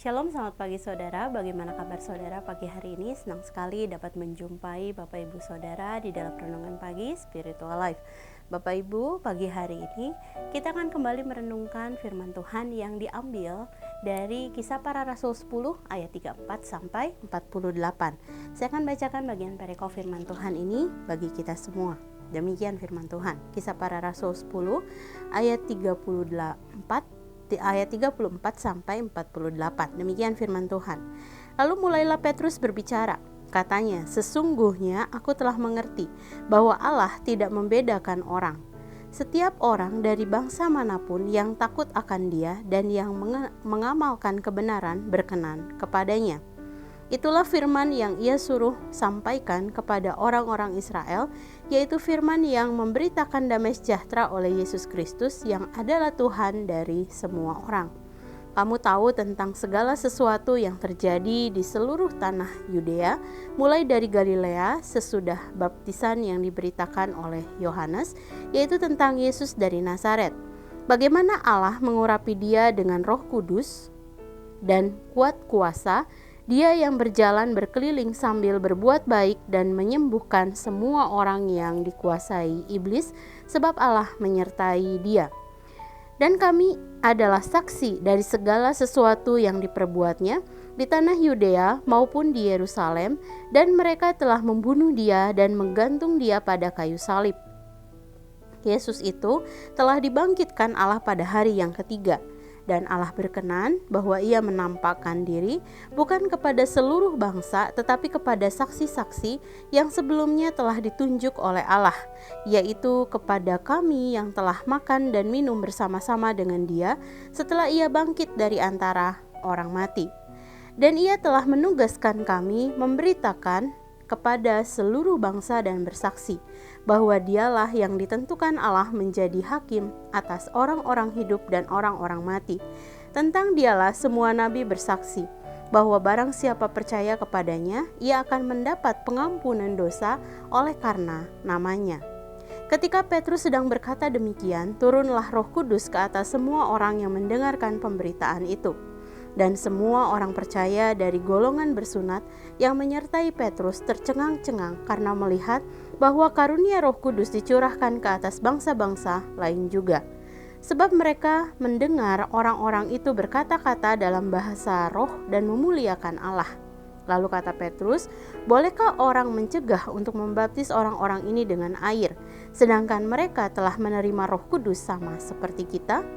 Shalom, selamat pagi saudara. Bagaimana kabar saudara pagi hari ini? Senang sekali dapat menjumpai Bapak Ibu Saudara di dalam renungan pagi Spiritual Life. Bapak Ibu, pagi hari ini kita akan kembali merenungkan firman Tuhan yang diambil dari Kisah Para Rasul 10 ayat 34 sampai 48. Saya akan bacakan bagian perikop firman Tuhan ini bagi kita semua. Demikian firman Tuhan. Kisah Para Rasul 10 ayat 34 sampai 48. Demikian firman Tuhan. Lalu mulailah Petrus berbicara. Katanya, sesungguhnya aku telah mengerti bahwa Allah tidak membedakan orang. Setiap orang dari bangsa manapun yang takut akan Dia dan yang mengamalkan kebenaran berkenan kepadanya. Itulah firman yang ia suruh sampaikan kepada orang-orang Israel, yaitu firman yang memberitakan damai sejahtera oleh Yesus Kristus yang adalah Tuhan dari semua orang. Kamu tahu tentang segala sesuatu yang terjadi di seluruh tanah Yudea, mulai dari Galilea sesudah baptisan yang diberitakan oleh Yohanes, yaitu tentang Yesus dari Nazaret. Bagaimana Allah mengurapi Dia dengan Roh Kudus dan kuat kuasa, Dia yang berjalan berkeliling sambil berbuat baik dan menyembuhkan semua orang yang dikuasai iblis, sebab Allah menyertai Dia. Dan kami adalah saksi dari segala sesuatu yang diperbuatnya di tanah Yudea maupun di Yerusalem, dan mereka telah membunuh Dia dan menggantung Dia pada kayu salib. Yesus itu telah dibangkitkan Allah pada hari yang ketiga. Dan Allah berkenan bahwa Ia menampakkan diri bukan kepada seluruh bangsa, tetapi kepada saksi-saksi yang sebelumnya telah ditunjuk oleh Allah, yaitu kepada kami yang telah makan dan minum bersama-sama dengan Dia setelah Ia bangkit dari antara orang mati. Dan Ia telah menugaskan kami memberitakan kepada seluruh bangsa dan bersaksi bahwa Dialah yang ditentukan Allah menjadi hakim atas orang-orang hidup dan orang-orang mati. Tentang Dialah semua nabi bersaksi bahwa barang siapa percaya kepadanya, ia akan mendapat pengampunan dosa oleh karena namanya. Ketika Petrus sedang berkata demikian, turunlah Roh Kudus ke atas semua orang yang mendengarkan pemberitaan itu. Dan semua orang percaya dari golongan bersunat yang menyertai Petrus tercengang-cengang karena melihat bahwa karunia Roh Kudus dicurahkan ke atas bangsa-bangsa lain juga. Sebab mereka mendengar orang-orang itu berkata-kata dalam bahasa roh dan memuliakan Allah. Lalu kata Petrus, bolehkah orang mencegah untuk membaptis orang-orang ini dengan air, sedangkan mereka telah menerima Roh Kudus sama seperti kita?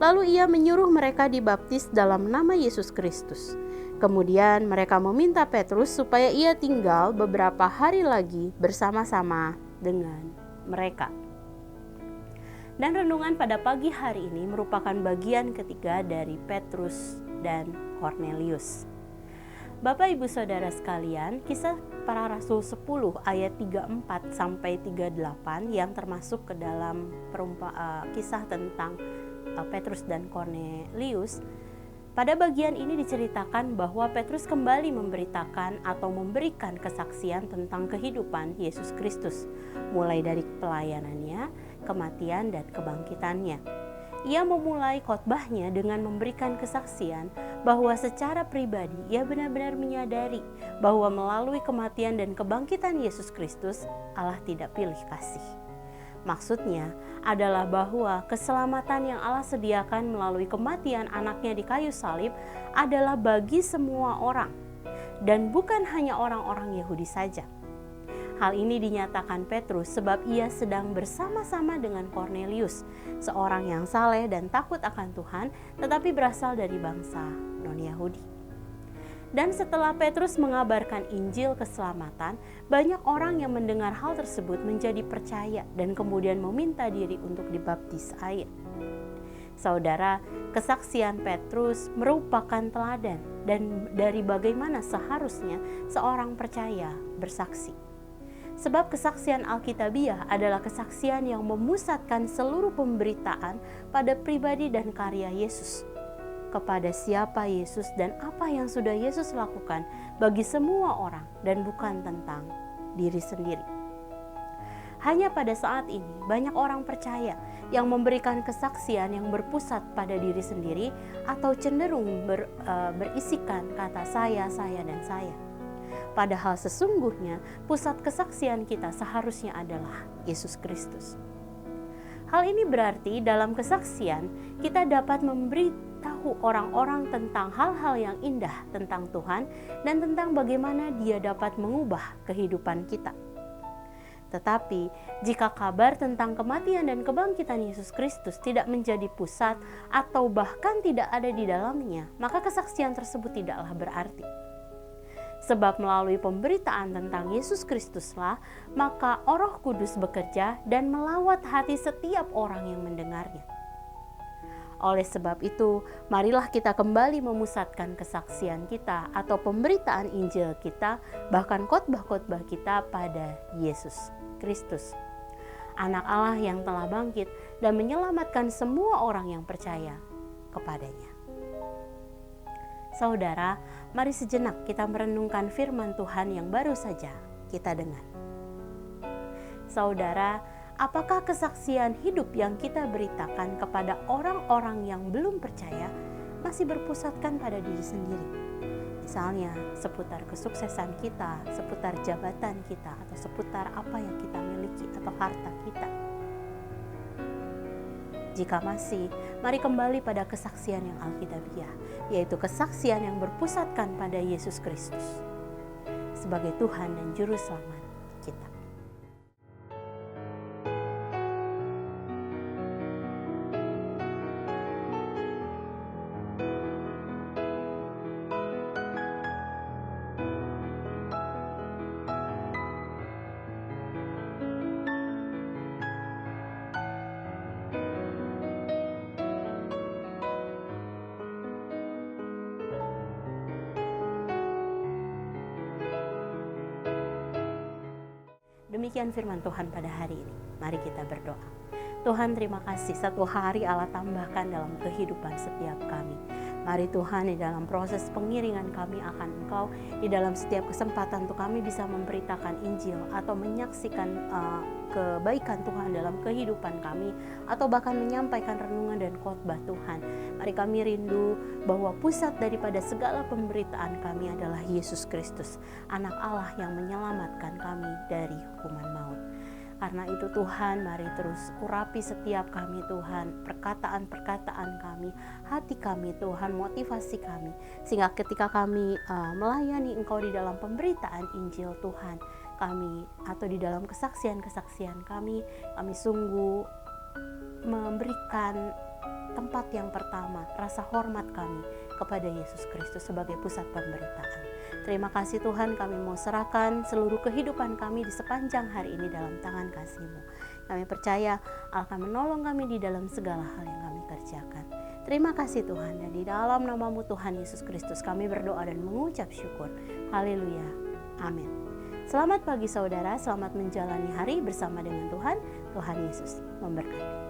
Lalu ia menyuruh mereka dibaptis dalam nama Yesus Kristus. Kemudian mereka meminta Petrus supaya ia tinggal beberapa hari lagi bersama-sama dengan mereka. Dan renungan pada pagi hari ini merupakan bagian ketiga dari Petrus dan Kornelius. Bapak Ibu Saudara sekalian, Kisah Para Rasul 10 ayat 34 sampai 38 yang termasuk ke dalam kisah tentang Petrus dan Kornelius. Pada bagian ini diceritakan bahwa Petrus kembali memberitakan atau memberikan kesaksian tentang kehidupan Yesus Kristus, mulai dari pelayanannya, kematian dan kebangkitannya. Ia memulai khotbahnya dengan memberikan kesaksian bahwa secara pribadi ia benar-benar menyadari bahwa melalui kematian dan kebangkitan Yesus Kristus, Allah tidak pilih kasih. Maksudnya adalah bahwa keselamatan yang Allah sediakan melalui kematian anaknya di kayu salib adalah bagi semua orang, dan bukan hanya orang-orang Yahudi saja. Hal ini dinyatakan Petrus sebab ia sedang bersama-sama dengan Kornelius, seorang yang saleh dan takut akan Tuhan, tetapi berasal dari bangsa non-Yahudi. Dan setelah Petrus mengabarkan Injil keselamatan, banyak orang yang mendengar hal tersebut menjadi percaya dan kemudian meminta diri untuk dibaptis air. Saudara, kesaksian Petrus merupakan teladan dan dari bagaimana seharusnya seorang percaya bersaksi. Sebab kesaksian Alkitabiah adalah kesaksian yang memusatkan seluruh pemberitaan pada pribadi dan karya Yesus, kepada siapa Yesus dan apa yang sudah Yesus lakukan bagi semua orang dan bukan tentang diri sendiri. Hanya pada saat ini banyak orang percaya yang memberikan kesaksian yang berpusat pada diri sendiri atau cenderung berisikan kata saya, dan saya. Padahal sesungguhnya pusat kesaksian kita seharusnya adalah Yesus Kristus. Hal ini berarti dalam kesaksian kita dapat memberitahu orang-orang tentang hal-hal yang indah tentang Tuhan dan tentang bagaimana Dia dapat mengubah kehidupan kita. Tetapi jika kabar tentang kematian dan kebangkitan Yesus Kristus tidak menjadi pusat atau bahkan tidak ada di dalamnya, maka kesaksian tersebut tidaklah berarti. Sebab melalui pemberitaan tentang Yesus Kristuslah, maka Roh Kudus bekerja dan melawat hati setiap orang yang mendengarnya. Oleh sebab itu, marilah kita kembali memusatkan kesaksian kita atau pemberitaan Injil kita, bahkan khotbah-khotbah kita pada Yesus Kristus, Anak Allah yang telah bangkit dan menyelamatkan semua orang yang percaya kepadanya. Saudara, mari sejenak kita merenungkan firman Tuhan yang baru saja kita dengar. Saudara, apakah kesaksian hidup yang kita beritakan kepada orang-orang yang belum percaya masih berpusatkan pada diri sendiri? Misalnya seputar kesuksesan kita, seputar jabatan kita, atau seputar apa yang kita miliki atau harta kita. Jika masih, mari kembali pada kesaksian yang alkitabiah, yaitu kesaksian yang berpusatkan pada Yesus Kristus sebagai Tuhan dan Juru Selamat kita. Demikian firman Tuhan pada hari ini. Mari kita berdoa. Tuhan, terima kasih satu hari Allah tambahkan dalam kehidupan setiap kami. Mari Tuhan, di dalam proses pengiringan kami akan Engkau, di dalam setiap kesempatan untuk kami bisa memberitakan Injil atau menyaksikan kebaikan Tuhan dalam kehidupan kami, atau bahkan menyampaikan renungan dan khotbah Tuhan. Mari kami rindu bahwa pusat daripada segala pemberitaan kami adalah Yesus Kristus, Anak Allah yang menyelamatkan kami dari hukuman maut. Karena itu Tuhan, mari terus urapi setiap kami Tuhan, perkataan-perkataan kami, hati kami Tuhan, motivasi kami, sehingga ketika kami melayani Engkau di dalam pemberitaan Injil Tuhan, kami atau di dalam kesaksian-kesaksian kami sungguh memberikan tempat yang pertama, rasa hormat kami kepada Yesus Kristus sebagai pusat pemberitaan. Terima kasih Tuhan, kami mau serahkan seluruh kehidupan kami di sepanjang hari ini dalam tangan kasih-Mu. Kami percaya akan menolong kami di dalam segala hal yang kami kerjakan. Terima kasih Tuhan, dan di dalam nama-Mu Tuhan Yesus Kristus kami berdoa dan mengucap syukur. Haleluya. Amin. Selamat pagi saudara, selamat menjalani hari bersama dengan Tuhan. Tuhan Yesus memberkati.